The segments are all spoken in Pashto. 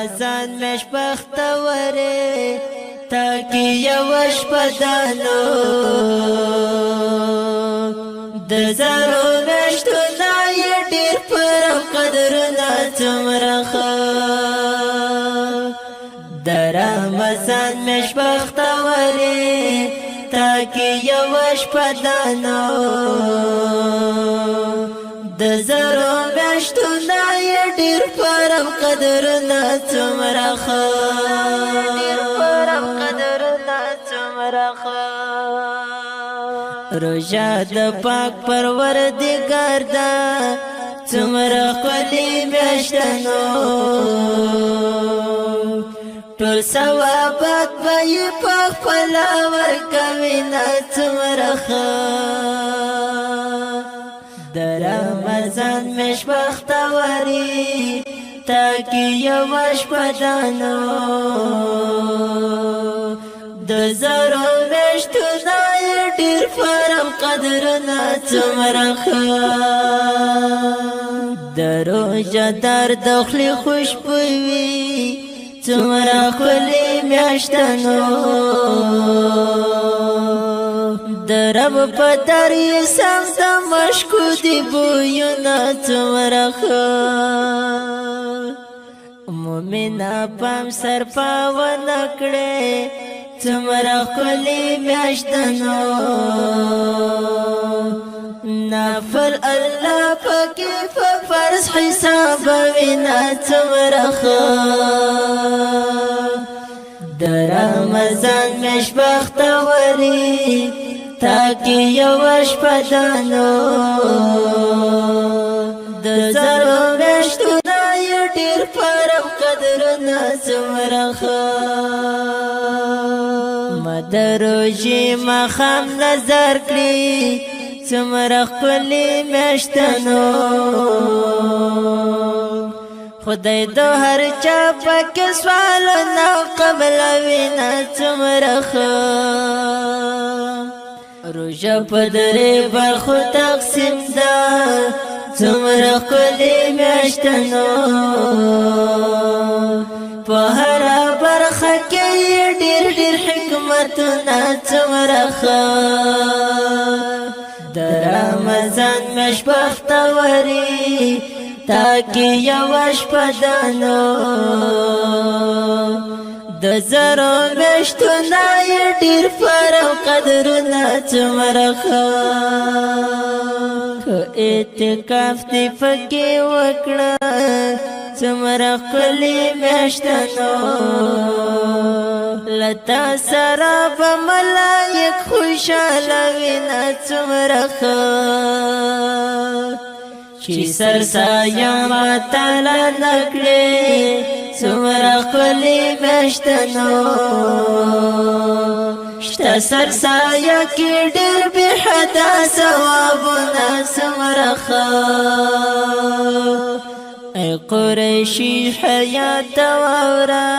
رمضان مش بختوره تاکی یوش بدانو د زرو مشتو نای دیر پرم قدرنا تمرخا د رمضان مش بختوره تاکی یوش بدانو د زرو مشتو نای دیر پرم قدرنا تمرخا روژه د پاک پروردګار دا څومره ښکلې میاشتنو ټول ثوابات به یې په خپله ورکوي نه څومره ښه د رمضان میاشت بختوري تاکي یوه شپه ده نو د زرو میاشتو نه یې ډېر فرم قدرونه څومره ښه د روژهدار د خولې خوشبويي څومره ښکلې میاشته نو د رب په در یې سم د مشکو دي بویونه څومره ښه مومنه پام سر پاونه کړې څومره ښکلې میاشته نو نافل الله پکې په فرض حسابوي نه څومره ښه د رمضان میاشت بختوري تاکي یوه شپه ده نو د زرو میاشتو نه یې ډېر فرم قدرونه څومره ښه ما د روژې ماښام نظر کړي څومره ښکلې میاشته نو خدای د هر چا پکې سوالونه قبلوي نه څومره ښه روژه په درې برخو تقسیم ده څومره ښکلې میاشته نو په هره برخه کې یې ډېر ډېر حکمتونه څومره ښه د رمضان میاشت بختوري تاکي یوه شپه ده نو د زرو میاشتو نه یې ډېر فرم قدرونه څومره ښه که اعتکاف دې پکې وکړه څومره ښکلې میاشته نو له تا سره به ملایک خوشحاله وي نه څومره ښه چې سرسایه ماتاله نه کړې څومره ښکلې میاشته نو شته سرسایه کې ډېر بې حده ثوابونه څومره ښه ای قریشي حیات واوره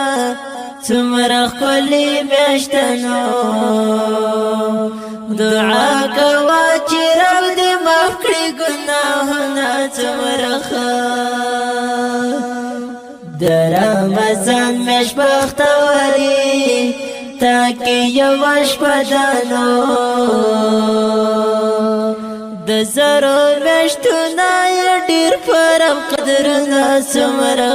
څومره ښکلې میاشته نو دعا کوه چې رب دې معاف کړي ګناهونه څومره ښه د رمضان میاشت بختوري تاکي یوه شپه ده نو د زرو میاشتو نه یې ډېر فرم قدرونه څومره